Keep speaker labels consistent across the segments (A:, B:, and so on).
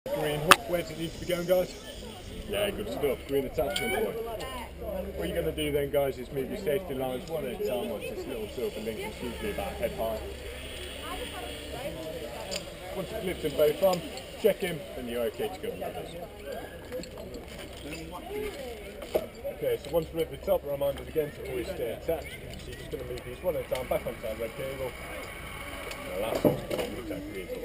A: Green hook, where does it need to be going, guys? Yeah, good stuff. Green attachment point. What you're going to do then, guys, is move your safety lines one at a time onto this little silver link, it's usually about head high. Once you flip them both on, check him, then you're okay to go with this. Okay, so once we're at the top, reminders again to always stay attached. So you're just going to move these one at a time back onto that red cable. And the last one's going to attack the vehicle.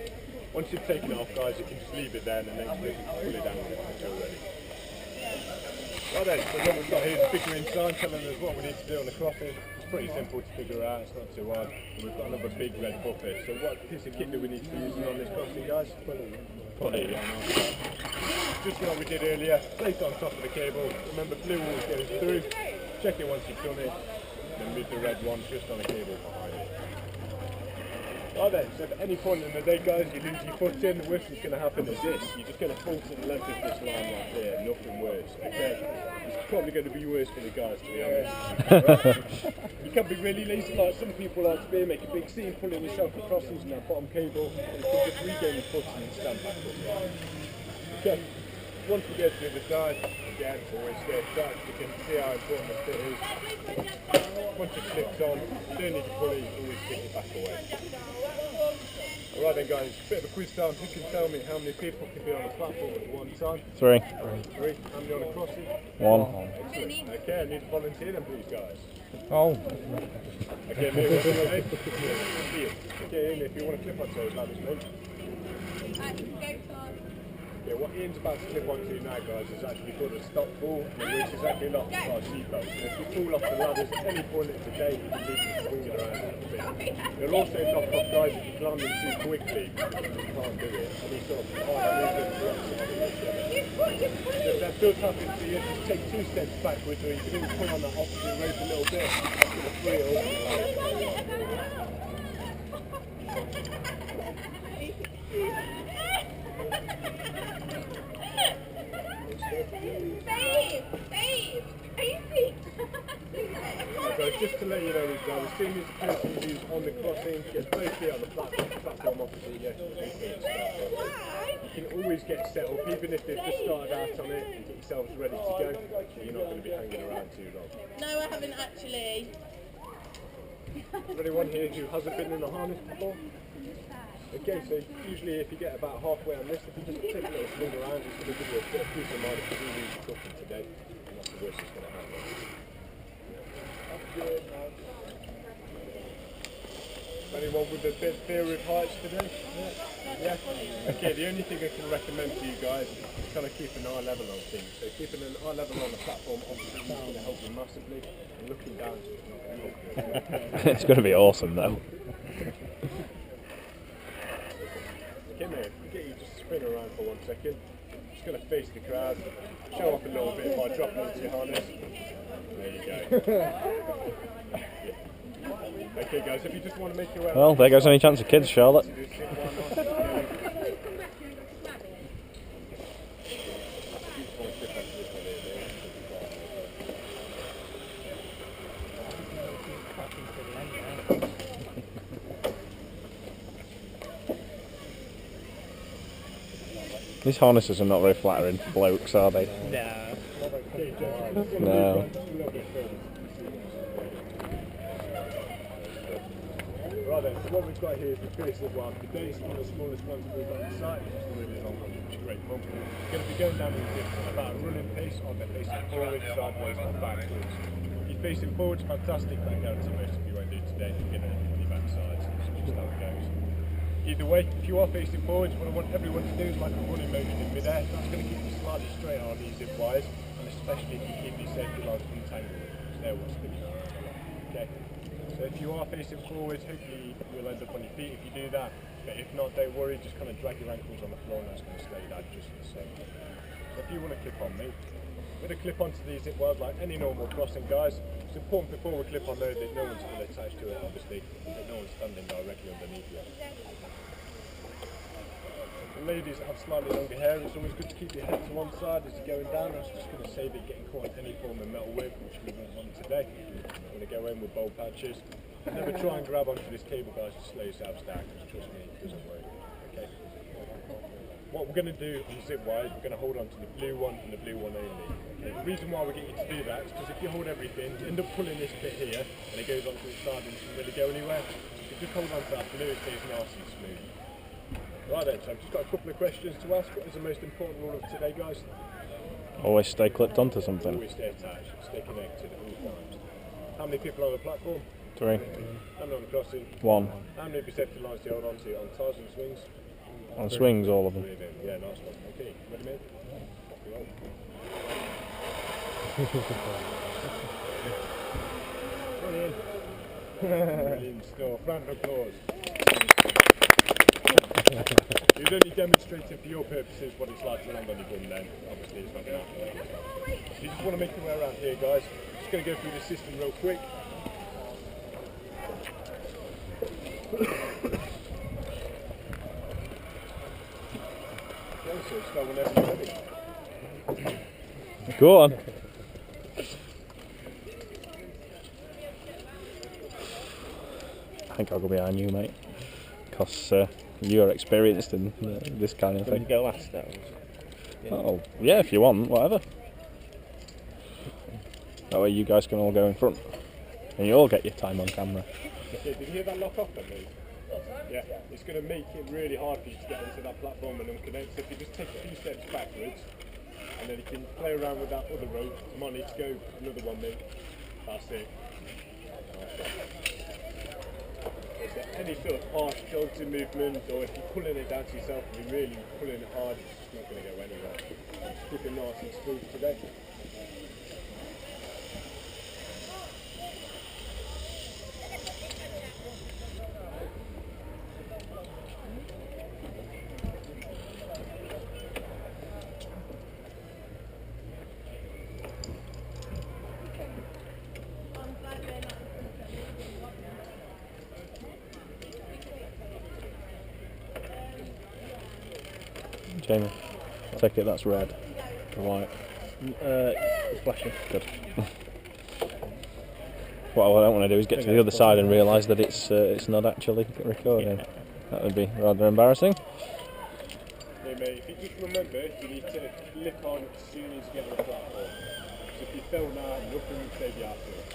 A: Once you've taken it off, guys, you can just leave it there and then you can pull it down when you're ready. Right then, so what we've got here is a figurine sign telling us what we need to do on the crossing. It's pretty simple to figure out, it's not too hard. And we've got another big red buffet. So what piece of kit do we need to be using on this crossing, guys? Pulley. Just like we did earlier, place it on top of the cable. Remember, blue always goes through. Check it once you've done it. Then move the red one just on the cable behind it. Right then, so at any point in the day, guys, you lose your foot in, the worst that's going to happen is this. You're just going to fall to the left of this line right here, nothing worse, okay? It's probably going to be worse for the guys, to be honest. You can be really lazy, like some people like to be, make a big scene, pulling yourself across using that bottom cable, and you can just regain your foot and then stand backwards. Okay, once we get to the other side, again, always stay attached. You can see how important the fit is. Once it slips on, you don't need to pull it, you can always stick it back away. Alright then, guys, a bit of a quiz time. Who can tell me how many people can be on a platform at one time?
B: Three.
A: Three. How many on a crossing?
B: One.
A: Excellent. Okay, I need to volunteer then, please, guys.
B: Oh.
A: Okay, Ian, what's your name? Ian. Okay, Ian, if you want to clip onto those ladders, mate. Yeah, what Ian's about to clip onto now, guys, is actually called a stop fall, and it works exactly like a car seatbelt. So if you fall off the ladders at any point of the day, you can leave it swinging around a little bit. It'll also knock off guys if you climb them too quickly, you can't do it. Any sort of hard movement direction of the So if that does happen to you, just take 2 steps backwards, or you can even pull on that opposite rope a little bit. That's going to free it up. Just to let you know, as soon as the person who's on the crossing gets both feet on the platform opposite you, you can always get settled, even if they've just started out on it, and get yourselves ready to go, so you're not going to be hanging around too long.
C: No, I haven't actually.
A: Is there anyone here who hasn't been in a harness before? Okay, so usually if you get about halfway on this, if you just take a little swing around, it's going to give you a bit of peace of mind if you do lose your footing today, and that's the worst that's going to happen. Anyone with a bit of fear of heights today? Yeah? Okay, the only thing I can recommend to you guys is kind of keep an eye level on things. So keeping an eye level on the platform obviously is going to help you massively, and looking down is not going to help you.
B: It's going to be awesome though.
A: Okay mate, if we get you just spin around for 1 second, just going to face the crowd, show off a little bit by dropping into your harness. There you go. Okay guys, if you just want to make your way...
B: Well, there goes any chance of kids, Charlotte. These harnesses are not very flattering for blokes, are they? No.
A: Right then, so what we've got here is the first one. Today is one of the smallest ones we've got on the site. It's a really long one, which is great fun. We're going to be going down in about a running pace, either facing forward, sideways, or backwards. If you're facing forwards, fantastic, but I guarantee most of you won't do today. You're going to hit your backside, so that's just how it goes. Either way, if you are facing forwards, what I want everyone to do is like a running motion in mid-air. That's going to keep you slightly straight on these zip wires, and especially if you keep your safety lines untangled, because they're what's spinning around a lot. Okay? So if you are facing forwards, hopefully you'll end up on your feet if you do that. But if not, don't worry, just kind of drag your ankles on the floor and that's going to slow you down just the same. So if you want to clip on me, we're going to clip onto these zip wires like any normal crossing, guys. It's important before we clip on though that no one's still attached to it, obviously, that no one's standing directly underneath you. For ladies that have slightly longer hair, it's always good to keep your head to one side as you're going down. That's just going to save it getting caught in any form of metal whip, which we won't want today. I'm going to go in with bowl patches. Never try and grab onto this cable, guys, to slow yourselves down, because trust me, it doesn't work. Okay. what we're going to do on zip wires, we're going to hold on to the blue one and the blue one only. Okay. The reason why we get you to do that is because if you hold everything, you end up pulling this bit here and it goes onto the side and it doesn't really go anywhere. If you just hold on to that blue, it stays nice and smooth. Right then, so I've just got a couple of questions to ask. What is the most important rule of today, guys?
B: Always stay clipped onto something.
A: Always stay attached, stay connected at all times. How many people on the platform?
B: 3.
A: How many on the crossing?
B: 1.
A: How many safety lines do you hold on to on ties and swings?
B: On swings, all of them.
A: Yeah, nice one. Okay, ready, mate? Off we go. Brilliant stuff. Round of applause. You've only demonstrated for your purposes what it's like to land on your bum then. Obviously it's not going to happen. You just want to make your way around here, guys. Just going to go through the system real quick. So start whenever you're ready.
B: Go on. I think I'll go behind you, mate. Because you're experienced in this kind of
D: Can you
B: thing.
D: go last though?
B: Oh, yeah, if you want, whatever. That way you guys can all go in front. And you all get your time on camera.
A: Okay, did you hear that lock off then, mate? Yeah, it's going to make it really hard for you to get onto that platform and unconnect. So if you just take a few steps backwards, and then you can play around with that other rope. You might need to go another one, mate. That's it. If there's any sort of harsh jolting movement, or if you're pulling it down to yourself and you're really pulling it hard, it's just not going to go anywhere. Just keep it nice and smooth today.
B: Jamie, I take it that's red. White.
D: Flashing.
B: Good. What I don't want to do is get to the other side and realise that it's not actually recording. That would be rather embarrassing.
A: Hey mate, if you just remember, you need to lift on as soon as you get on the platform. So if you fell now, nothing will save you after it.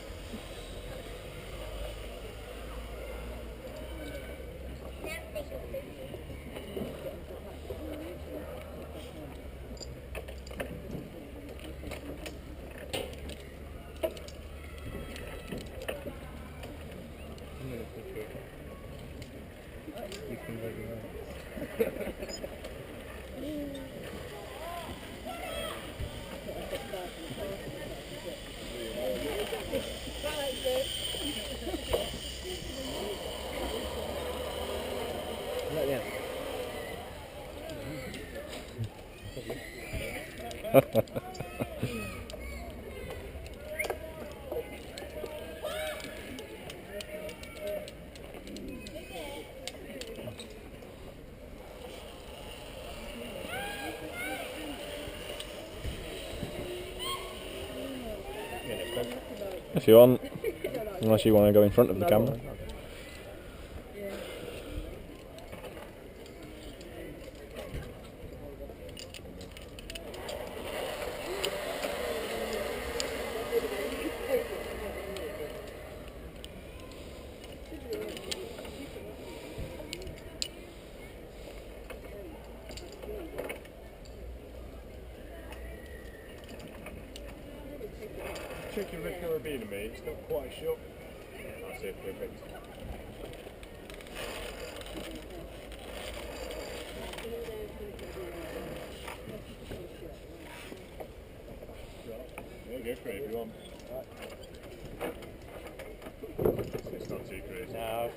D: You can go behind. Yeah.
B: If you want, unless you want to go in front of the camera.
A: Check your red carabiner, mate. It's not quite shut. That's it, perfect. Yeah, go for it if you want. It's not too crazy.
D: No.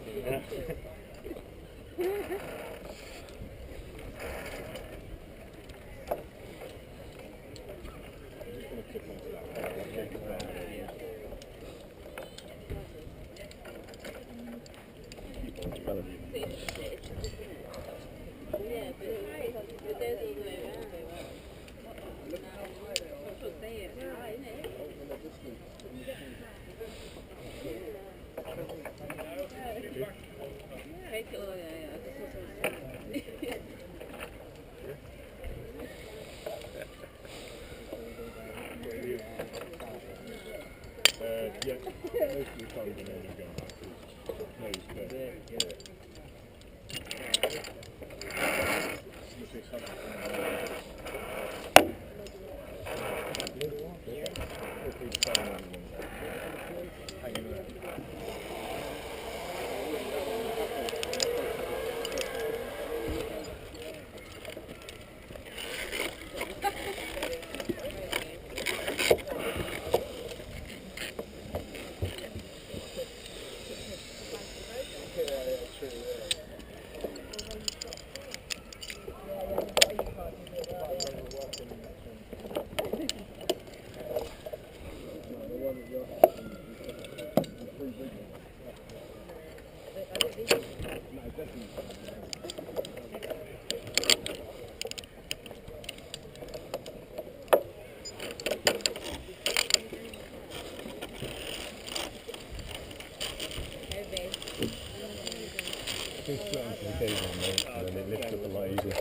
A: Just split onto the cable, mate, and then it lifts up a lot easier.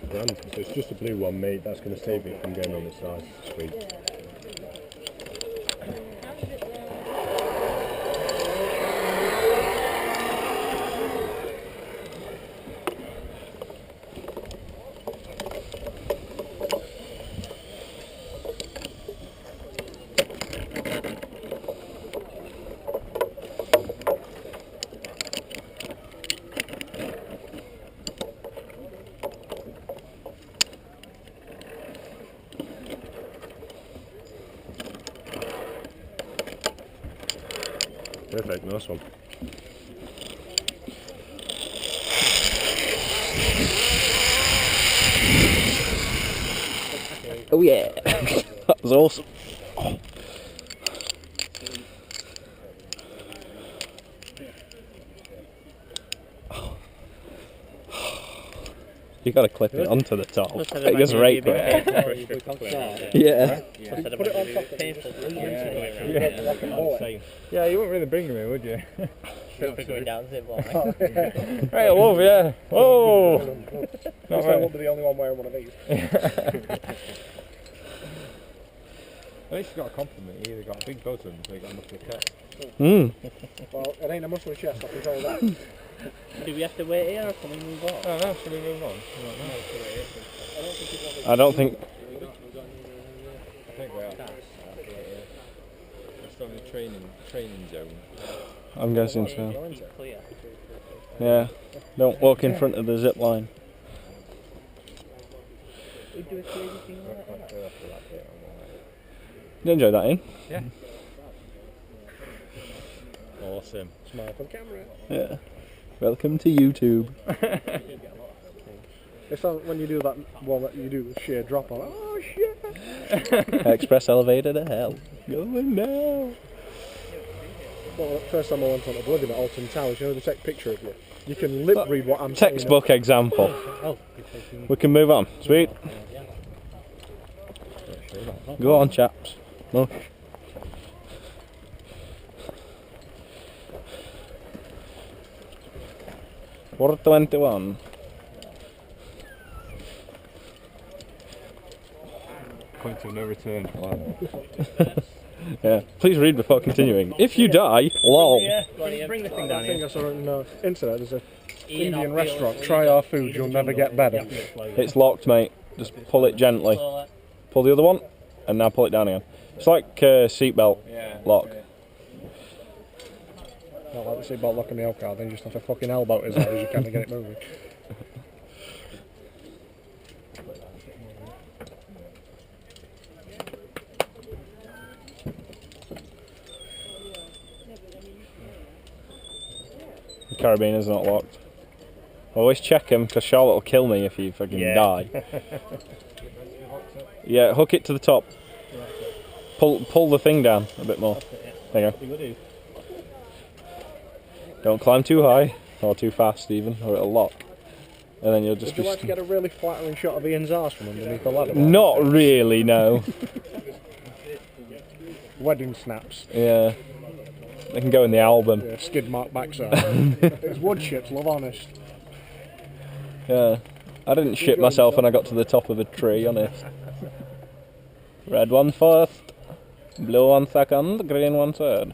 A: Grand. So it's just a blue one, mate. That's going to save it from going on the side. Sweet. Perfect, nice one.
B: Oh yeah, that was awesome. You gotta clip it onto the top. It goes right quick. Yeah.
A: Yeah, you wouldn't really bring me, would you?
D: Going down zip line.
A: Right, I love, yeah. Whoa!
D: Not I won't be the only one wearing one of these.
A: At least you got a compliment. You either got a big bosom or you got a muscly chest.
D: Well, it ain't a muscly chest, I can tell you that.
C: Do we have to wait here or can we move on?
A: Oh no, should we move on?
B: I don't think.
A: I think we are. We're still in the training zone.
B: I'm guessing so.
C: Clear.
B: Yeah. Don't walk in front of the zip line.
C: We do a crazy thing like that.
B: You enjoy that, Ian?
A: Yeah. Awesome.
D: Smile for the camera.
B: Yeah. Welcome to YouTube.
D: It's like when you do that one that you do sheer drop on. Oh shit!
B: Express elevator to hell. Going now.
D: Well, first time I went on a bloody at Alton Towers, you know, they take a picture of you. You can lip read what I'm saying.
B: Textbook example. We can move on. Sweet. Go on, chaps. Mush. What 21?
A: Point of no return. Wow.
B: Yeah. Please read before continuing. If you die, lol.
C: Bring the thing
D: I
C: down
D: think
C: here.
D: I saw it on internet. There's a Indian restaurant. Try our food, you'll never get better.
B: It's locked, mate. Just pull it gently. Pull the other one, and now pull it down again. It's like seatbelt lock.
D: Not like the seatbelt lock in the L car, then you just have to fucking elbow it as hard as you can to get it moving.
B: The carabiner's not locked. Always check them, because Charlotte will kill me if you fucking die. Yeah, hook it to the top. Pull the thing down a bit more. There you go. Don't climb too high, or too fast even, or it'll lock. And then you'll just
D: Would you like to get a really flattering shot of Ian's arse from underneath the ladder?
B: Not really, no.
D: Wedding snaps.
B: Yeah. They can go in the album.
D: Yeah, skid mark backside. It's wood chips, love honest.
B: Yeah. I didn't shit myself when I got to the top of a tree, honest. Red one first. Blue 1 second, green 1 third.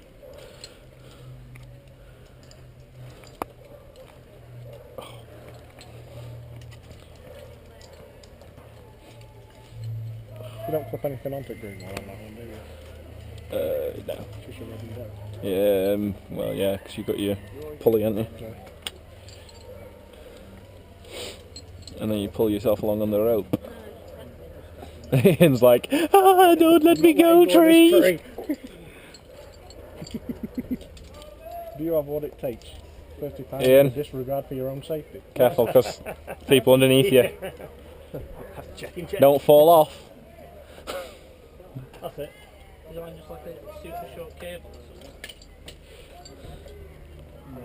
D: You don't clip anything onto green one on that one, do you?
B: No.
D: Just your red and black.
B: Yeah, well, yeah, because you got your pulley, haven't you?
D: Yeah.
B: And then you pull yourself along on the rope. Ian's like, ah, don't let me go, tree!
D: Do you have what it takes? £30
B: Ian.
D: in disregard for your own safety.
B: Careful, because people underneath you
C: Check.
B: don't fall off.
C: That's it. Is it just like a super short cable or something?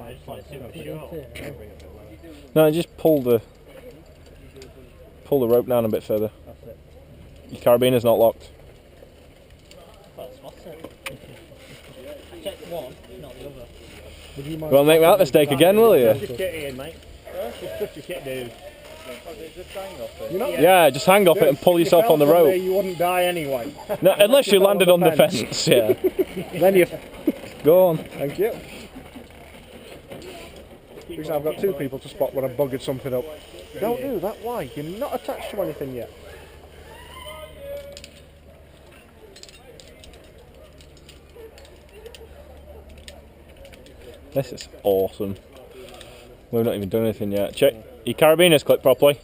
C: Or just like super short?
B: No, just pull the rope down a bit further.
C: That's it.
B: Your carabiner is not locked.
C: What's it? I checked one, not the other.
D: Would you
B: You won't make that mistake again, will you?
A: Just get in, mate. Just touch your kit, dude.
D: You're not
B: Yeah, just hang off it and pull yourself on the
D: There,
B: rope.
D: you wouldn't die anyway.
B: No, unless you landed on the fence, yeah.
D: Then you.
B: Go on.
D: Thank you. Because I've got 2 people to spot when I've buggered something up. Don't do that. Why? You're not attached to anything yet.
B: This is awesome. We've not even done anything yet. Check. Your carabiner's clipped properly.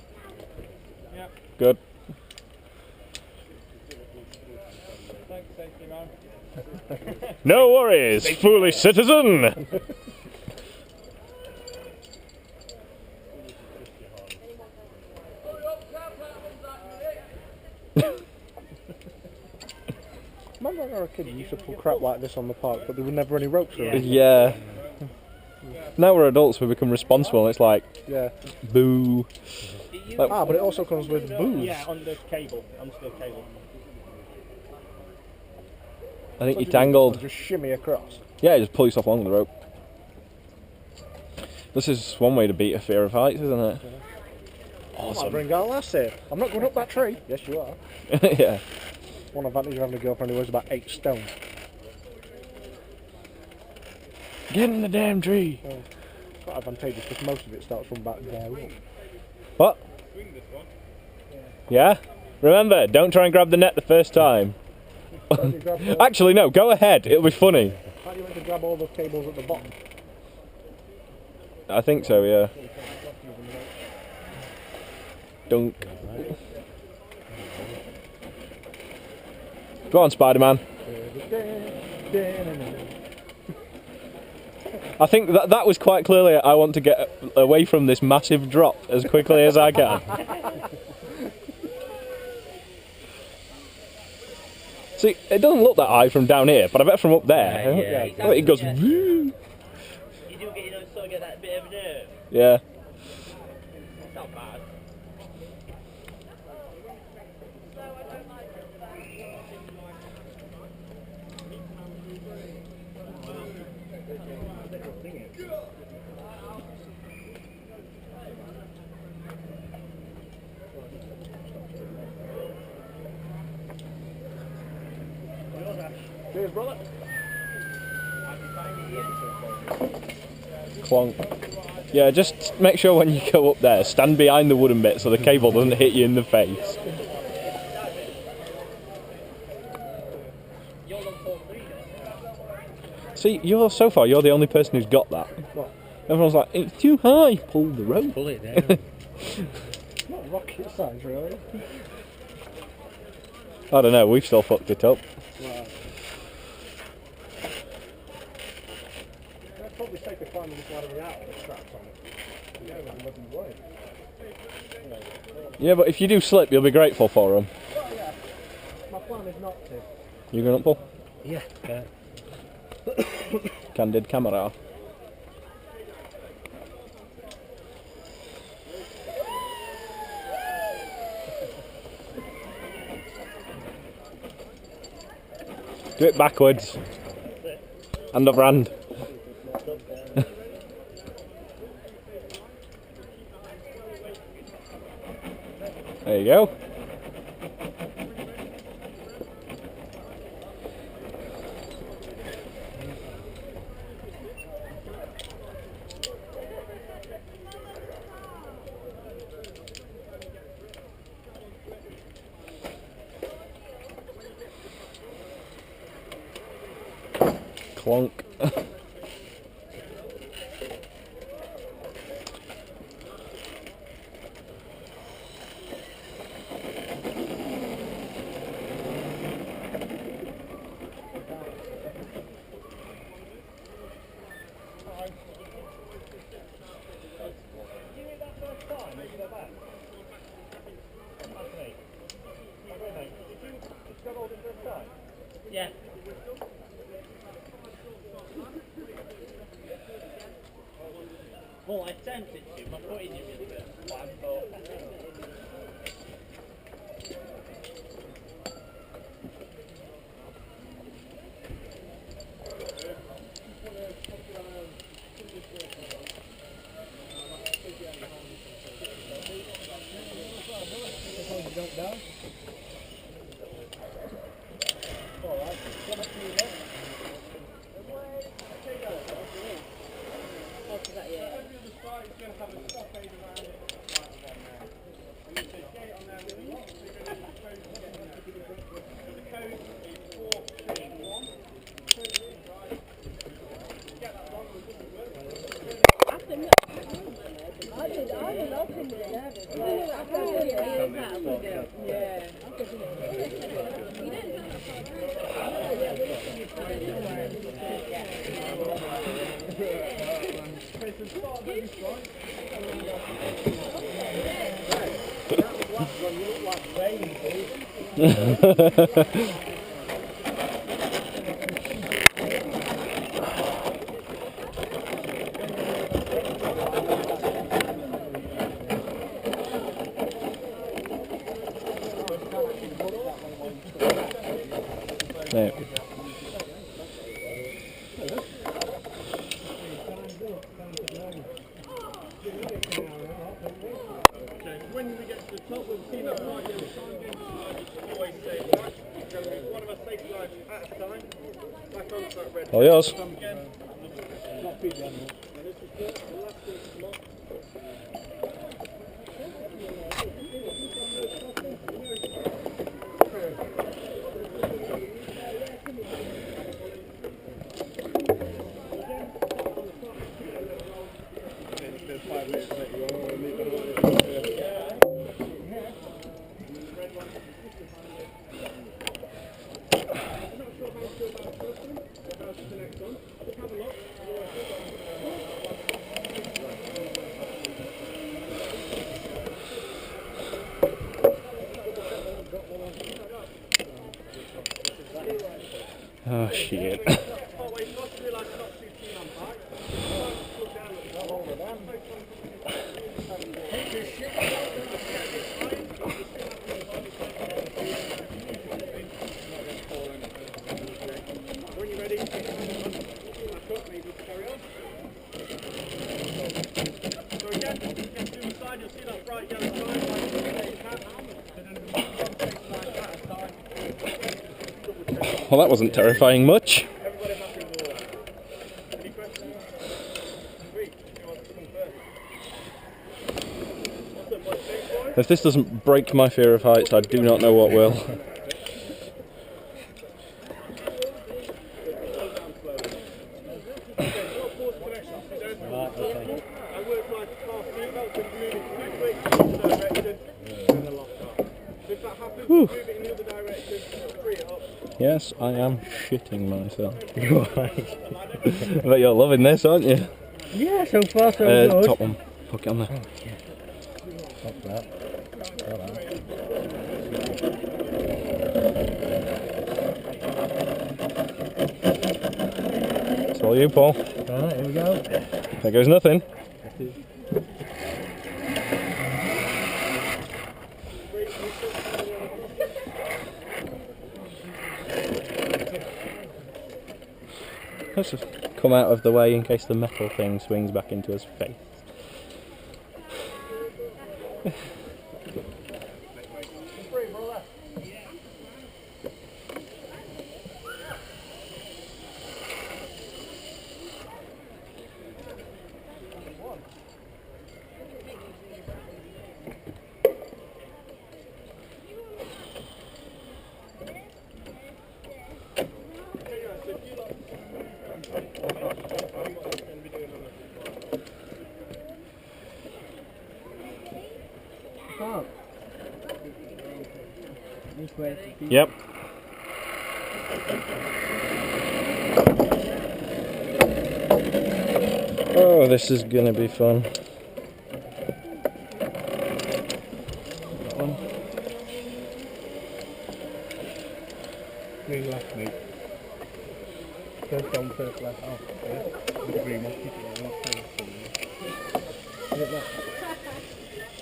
A: Yeah.
B: Good.
A: Thanks, safety man.
B: No worries, foolish citizen!
D: Remember when I was a kid, you used to pull crap like this on the park, but there were never any ropes around.
B: Yeah. Now we're adults, we become responsible, and it's like,
D: Yeah.
B: boo. Like,
D: Ah, but it also comes with booze.
A: Yeah, on the cable. On the cable.
B: I think you're tangled.
D: Just shimmy across.
B: Yeah, just pull yourself along the rope. This is one way to beat a fear of heights, isn't it?
D: I might
B: Awesome.
D: bring our lass here. I'm not going up that tree. Yes, you are.
B: Yeah.
D: One advantage of having a girlfriend who weighs about 8 stone.
B: Get in the damn tree.
D: It's quite advantageous because most of it starts from back there.
B: What? Yeah? Remember, don't try and grab the net the first time. Actually, no, go ahead. It'll be funny.
D: How do you want to grab all the cables at the bottom?
B: I think so, yeah. Dunk. Go on, Spider-Man. I think that was quite clearly, I want to get away from this massive drop as quickly as I can. See, it doesn't look that high from down here, but I bet from up there,
C: Yeah,
B: it goes.
C: yeah.
B: Woo.
C: You do get, sort of get that bit of a nerve.
B: Yeah.
C: It's not bad.
D: Cheers, brother.
B: Clonk. Yeah, just make sure when you go up there, stand behind the wooden bit so the cable doesn't hit you in the face. See, so far you're the only person who's got that.
D: What?
B: Everyone's like, it's too high, pull the rope.
C: Pull it down.
D: Not rocket science, really.
B: I don't know, we've still fucked it up.
D: Right. I'd probably take the climbing this ladder without the straps on it. Yeah, that wouldn't work.
B: Yeah, but if you do slip, you'll be grateful for them.
D: Oh, yeah. My plan is not to.
B: You going up, Paul?
C: Yeah.
B: Candid camera. Do it backwards. Hand over hand. There you go. Plonk.
C: Yeah. Well, I attempted to, my foot injured me a bit, but I thought. There.
A: When we get to the top, we'll see that right here. Always say that. One of us takes life at a time. Back onto that red.
B: All yours.
A: Come again. Not big animal. This is the last one.
B: Oh shit. Well, that wasn't terrifying much. If this doesn't break my fear of heights, I do not know what will. Whew. Yes, I am shitting myself. I bet you're loving this, aren't you?
C: Yeah, so far so good.
B: Top one. Hook it on there.
D: Stop that.
B: It's all you, Paul.
D: Alright, here we go.
B: There goes nothing. Let's just come out of the way in case the metal thing swings back into his face.
C: can't. Just wait for people.
B: Yep. Oh, this is gonna be fun.
D: Green left, mate. First down, first left. Oh, yeah. With the green one. Keep it on. Is it that?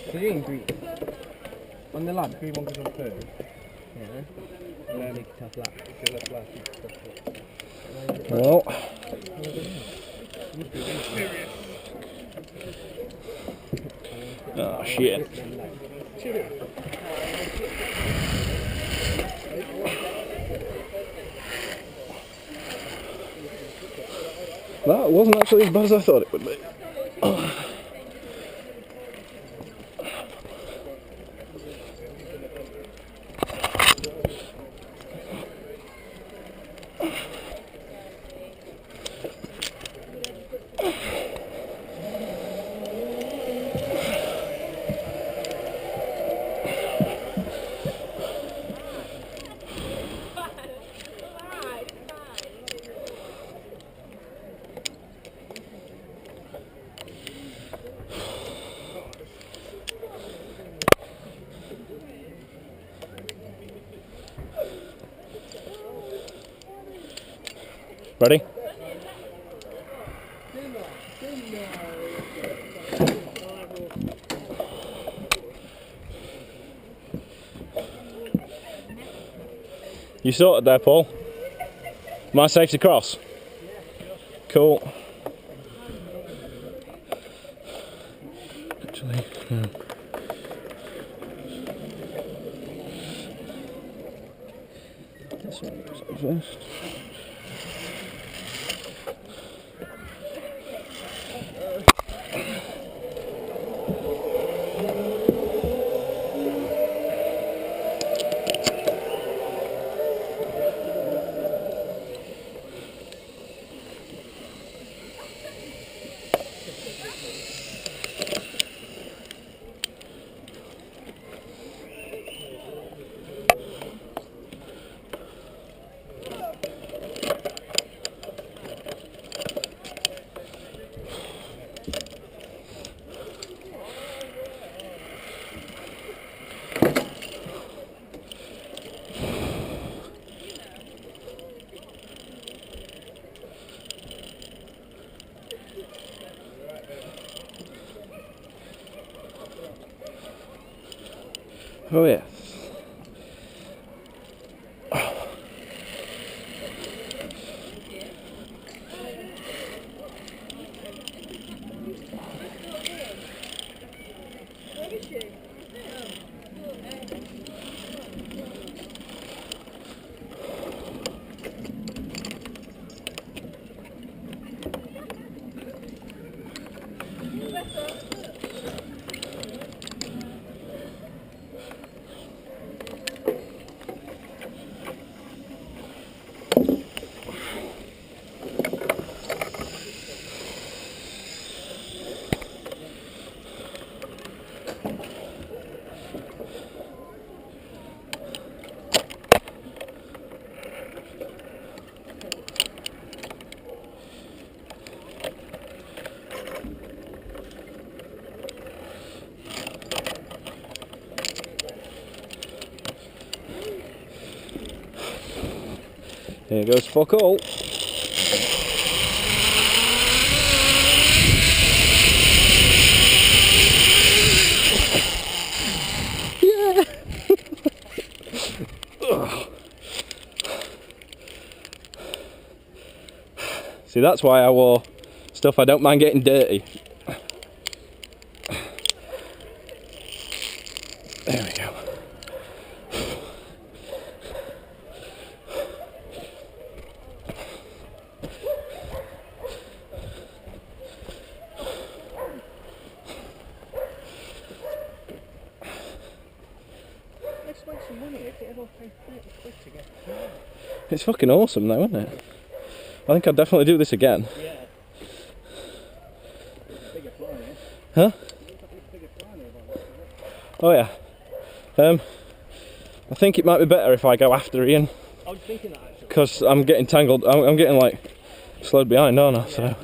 C: Is it in green? On the ladder?
D: Green one goes on first.
C: Yeah.
D: And then
C: Take it off that.
D: if you left left, you can stop it.
B: Well, oh shit. That wasn't actually as bad as I thought it would be. Ready? You sorted there, Paul? Am I safe to cross? Cool. Actually, yeah. This one goes on first. Oh yes. Here goes fuck all. Yeah. See, that's why I wore stuff I don't mind getting dirty. There we go.
C: Let's make some money if it ever pays 30 quid to get it.
B: It's fucking awesome though, isn't it? I think I'd definitely do this again.
C: Yeah. Bigger fly, yeah?
B: Huh?
C: Bigger fly, about that.
B: Oh yeah. I think it might be better if I go after Ian.
C: I was thinking that actually.
B: Because I'm getting tangled. I'm getting like slowed behind, aren't I? So.
C: You don't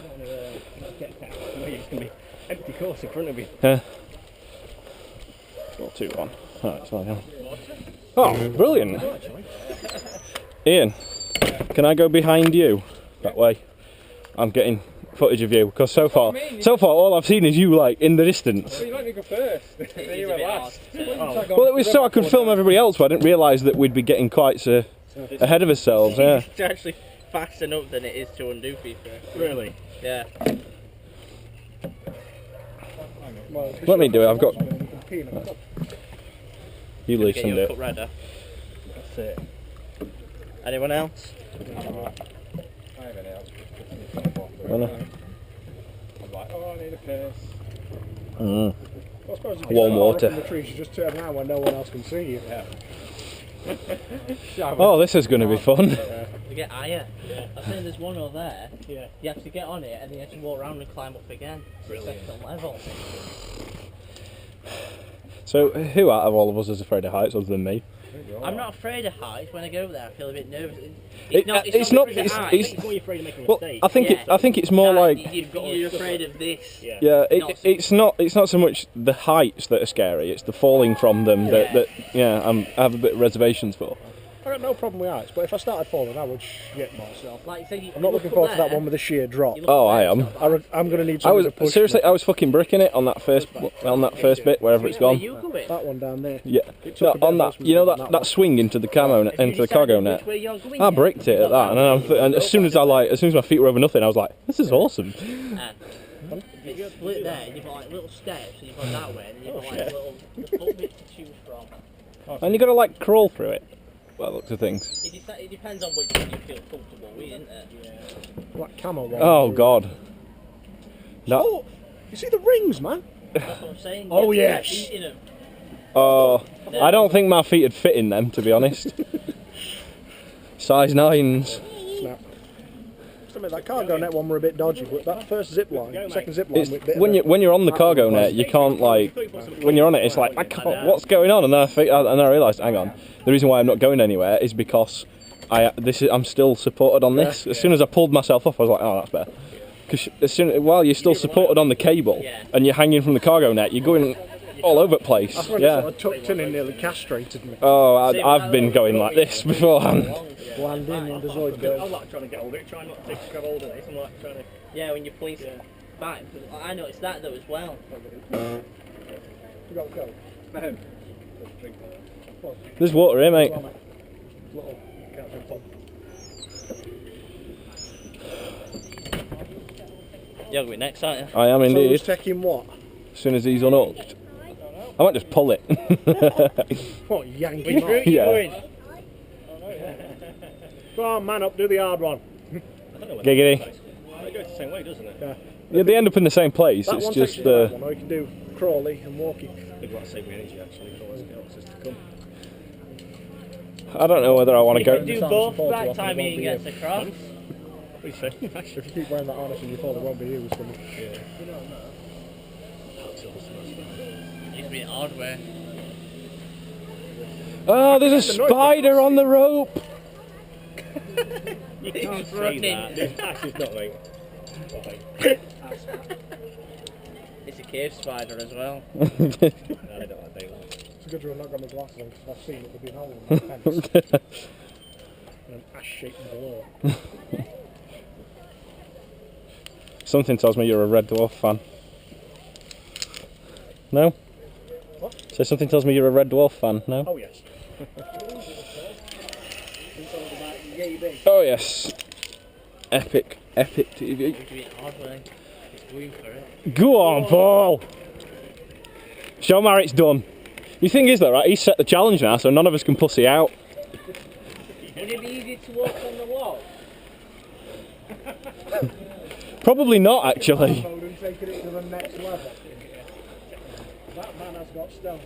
C: want to get down. No, you're just going to be empty course in front of you.
B: Yeah. Well, 2-1. Alright, it's fine. Oh, brilliant. Ian, can I go behind you? That way. I'm getting footage of you because so far all I've seen is you like in the distance.
C: Well, you let me go first. Then you went last.
B: Well, it was so I could film everybody else, but I didn't realise that we'd be getting quite so ahead of ourselves. Yeah.
E: It's actually faster up than it is to undo FIFA.
C: Really?
E: Yeah.
B: Let me do it. I've got. You
E: Get
B: loosened
E: your
B: it.
E: foot redder.
C: That's it.
E: Anyone else?
B: Oh, no.
D: I'm like, oh, I need a piss.
B: Mm.
D: Well, I suppose if
B: Warm
D: you're
B: water.
D: up in the trees, you just turn around when no one else can see you. Yeah.
B: Oh, this is going to be fun.
E: You get higher. Yeah. I think there's one over there.
C: Yeah.
E: You have to get on it and then you have to walk around and climb up again. Brilliant. It's the level.
B: So, who out of all of us is afraid of heights other than me?
E: I'm not afraid of heights. When I go there, I feel a bit nervous.
B: It's not.
C: It's more you're afraid of making a
B: Well,
C: mistake.
B: I think
E: Yeah.
B: I think it's more like.
E: You're afraid of this.
C: Yeah.
B: Yeah,
E: Not-
B: it's not so much the heights that are scary. It's the falling from them that I have a bit of reservations for.
D: I got no problem with heights, but if I started falling, I would shit myself.
E: Like, so
D: I'm not looking forward to that one with the sheer drop.
B: Oh, I am.
D: I'm going to need
B: I
D: something
B: was
D: to push
B: seriously.
D: me.
B: I was fucking bricking it on that first bit wherever it's gone.
E: You go in.
D: That one down there.
B: Yeah,
D: It
B: no,
D: took a bit
B: on
D: of
B: that.
D: investment
B: You know
D: on
B: that
D: that
B: swing into the cargo net.
E: Which way you're going
B: I
E: yet?
B: bricked it at that, and as soon as my feet were over nothing, I was like, this is awesome.
E: And it's split there, and you've got like little steps, and you've got that way, and then you've got like little bits to choose from.
B: And you got to like crawl through it. By the looks of things.
E: It depends on which one you feel comfortable with, isn't it? Yeah.
D: Like camo one.
B: Oh God. That.
D: Oh, you see the rings, man?
E: That's what I'm saying.
D: Oh,
E: You have
D: yes.
E: to eat in 'em.
B: Oh, I don't think my feet would fit in them, to be honest. Size 9s.
D: Snap. Just admit, that cargo net one were a bit dodgy, but that first zip line, second zip line,
B: It's,
D: with a bit
B: when
D: of
B: you're on the cargo net, you can't like. When you're on it, it's like I can't. What's going on? And then I realised, hang on. The reason why I'm not going anywhere is because I'm still supported on this. As soon as I pulled myself off, I was like, oh, that's better. Because while you're still supported on the cable and you're hanging from the cargo net, you're going all over the place.
D: That's when it
B: Yeah.
D: sort of tucked in and nearly castrated me.
B: Oh, I've been going like this beforehand.
D: Landing in the Zoid bird.
C: I'm like trying to get hold of it, trying not to grab hold of this. I'm like trying to.
E: Yeah, when you police back. I noticed that though as well.
D: You got to go.
B: There's water here, mate.
D: Little capture pump.
E: You're going next, aren't you?
B: I am
D: So
B: indeed.
D: who's taking what?
B: As soon as he's unhooked, I might just pull it.
D: What, yanking off?
B: Yeah.
C: Go on, man up, do the hard one.
B: Giggity.
C: It goes the same way, doesn't it?
B: Yeah, they end up in the same place.
D: That
B: It's
D: one
B: just
D: takes you to that one, or you can do crawly and walkie.
C: They'd want to save me energy actually for else is to come.
B: I don't know whether I want to
E: You
B: go.
E: can do
D: Sounds
E: both
D: support
E: back
D: to
E: time
D: offer
E: Ian
D: one
E: gets across.
C: What are you saying?
D: If you keep wearing that harness and you fall, it won't be you who's coming.
E: Used to be hardware.
B: Oh, there's a spider on the rope.
C: You can't say
E: running.
C: that. This ash is not like.
E: It's a cave spider as well.
C: No, I don't like daylight.
D: It's a good job I've not got my glasses on because I've seen it, they've been holding in the pants. And an ash shaking below.
B: Something tells me you're a Red Dwarf fan. No?
D: What?
B: So something tells me you're a Red Dwarf fan. No?
C: Oh yes.
B: Oh yes. Epic TV.
E: Used to be hardware. It's going for it.
B: Go on, Paul. Show Mar it's done. The thing is though, right? He's set the challenge now, so none of us can pussy out.
E: Would it be easy to walk on the wall?
B: Probably not, actually.
D: Mode and taking it to the next level. That man has got stealth.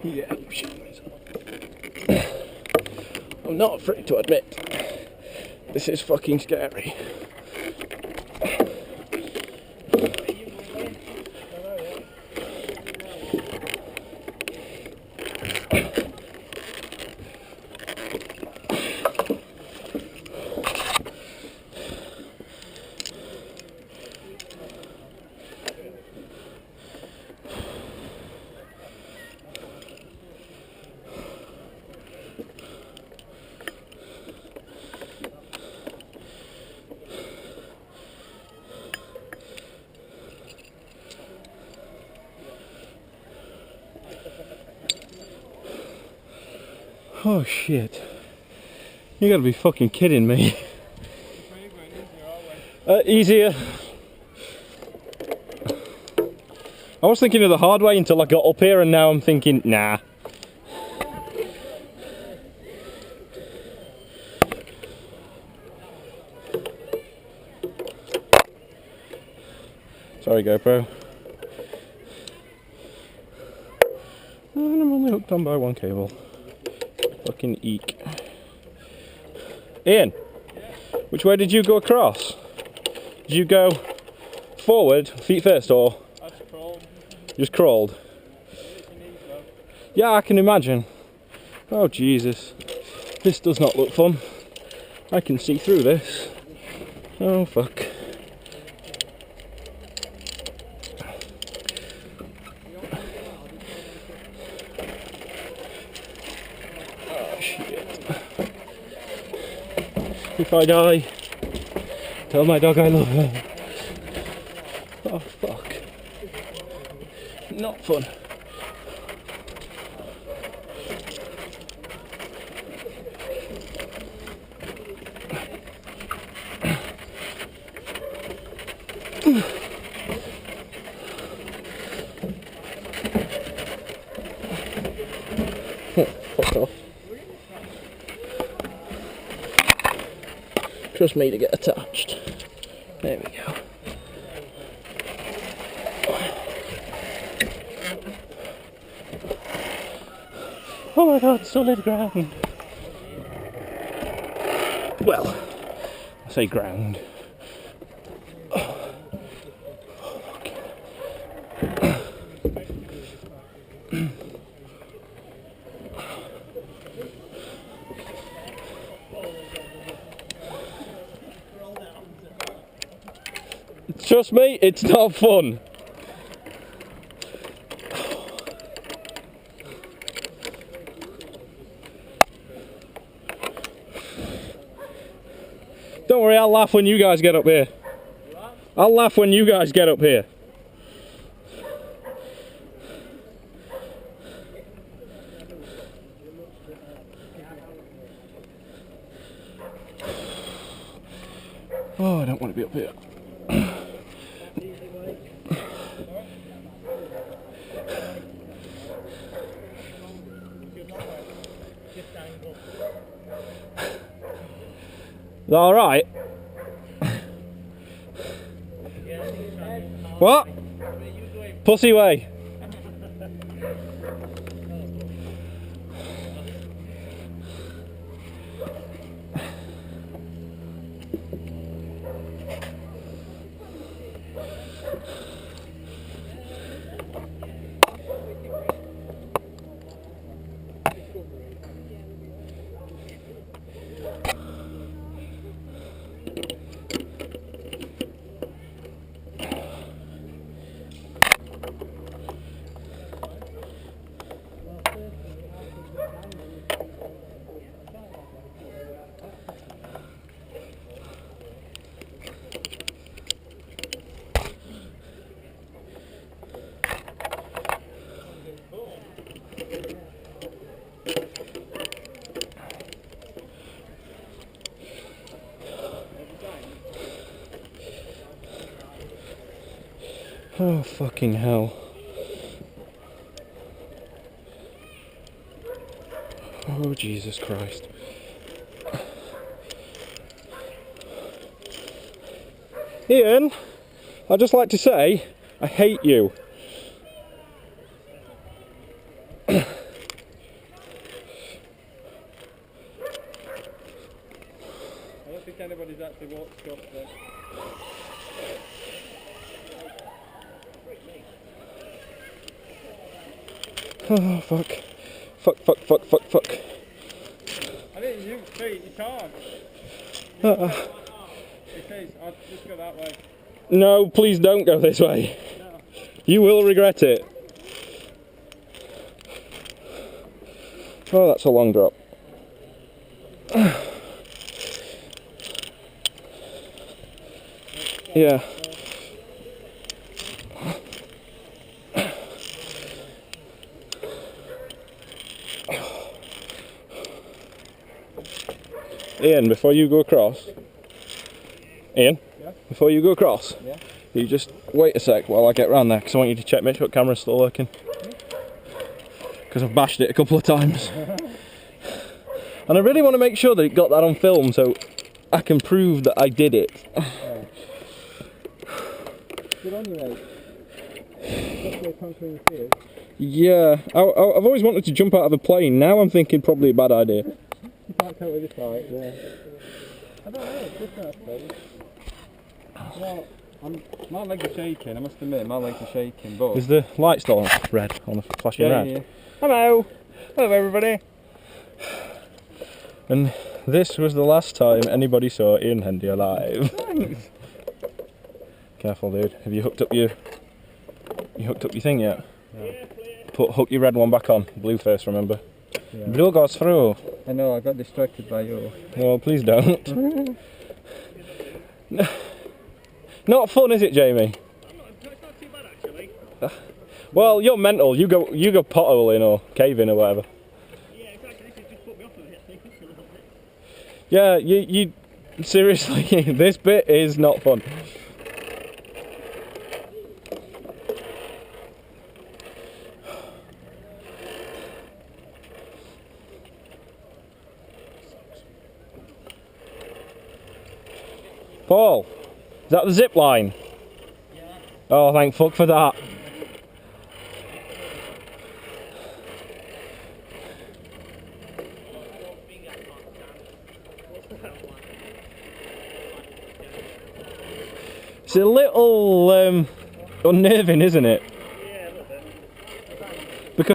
B: Yeah, I'm shitting myself. I'm not afraid to admit, this is fucking scary. Oh shit. You gotta be fucking kidding me. Easier. I was thinking of the hard way until I got up here and now I'm thinking, nah. Sorry GoPro. And I'm only hooked on by one cable. Fucking eek. Ian, which way did you go across? Did you go forward, feet first, or?
A: I just crawled.
B: Just crawled? Yeah, I can imagine. Oh Jesus. This does not look fun. I can see through this. Oh fuck. Oh shit. If I die, tell my dog I love her. Oh fuck. Not fun. Fuck off. Trust me to get attached. There we go. Oh my god, solid ground. Well, I say ground. Trust me, it's not fun. Don't worry, I'll laugh when you guys get up here. I'll laugh when you guys get up here. Oh, I don't want to be up here. All right. What? Pussy way. Oh, fucking hell. Oh, Jesus Christ. Ian, I'd just like to say, I hate you.
C: Nobody's actually walked across there.
B: Oh, fuck. Fuck.
C: I didn't use feet, you can't.
B: Uh,
C: It says, I'll just go that way.
B: no, please don't go this way.
C: No.
B: You will regret it. Oh, that's a long drop. Yeah. Ian, before you go across, Ian, before you go across, you just wait a sec while I get round there, because I want you to check, make sure the camera's still working. Because I've bashed it a couple of times. And I really want to make sure that it got that on film so I can prove that I did it.
C: Good on you, mate. Especially conquering the field.
B: Yeah, I've always wanted to jump out of a plane. Now I'm thinking probably a bad idea.
C: You can't cope with this height, yeah. I don't know, it's different, I suppose. Well, my legs are shaking, I must admit, my legs are shaking, but...
B: Is the light still on red, on the flashing red?
C: Yeah. Hello! Hello, everybody!
B: And this was the last time anybody saw Ian Hendy alive.
C: Thanks!
B: Careful, dude. Have you hooked up your thing yet? No. Hook your red one back on. Blue first, remember?
C: Yeah.
B: Blue goes through.
C: I know, I got distracted by you.
B: Well, please don't. Not fun, is it, Jamie?
C: It's not too bad, actually.
B: Well, you're mental. You go potholing or caving or whatever.
C: Yeah, exactly, this has just put me off a bit, I think, a little bit.
B: Yeah, you seriously, this bit is not fun. Paul, is that the zip line?
E: Yeah.
B: Oh, thank fuck for that. It's a little unnerving, isn't it?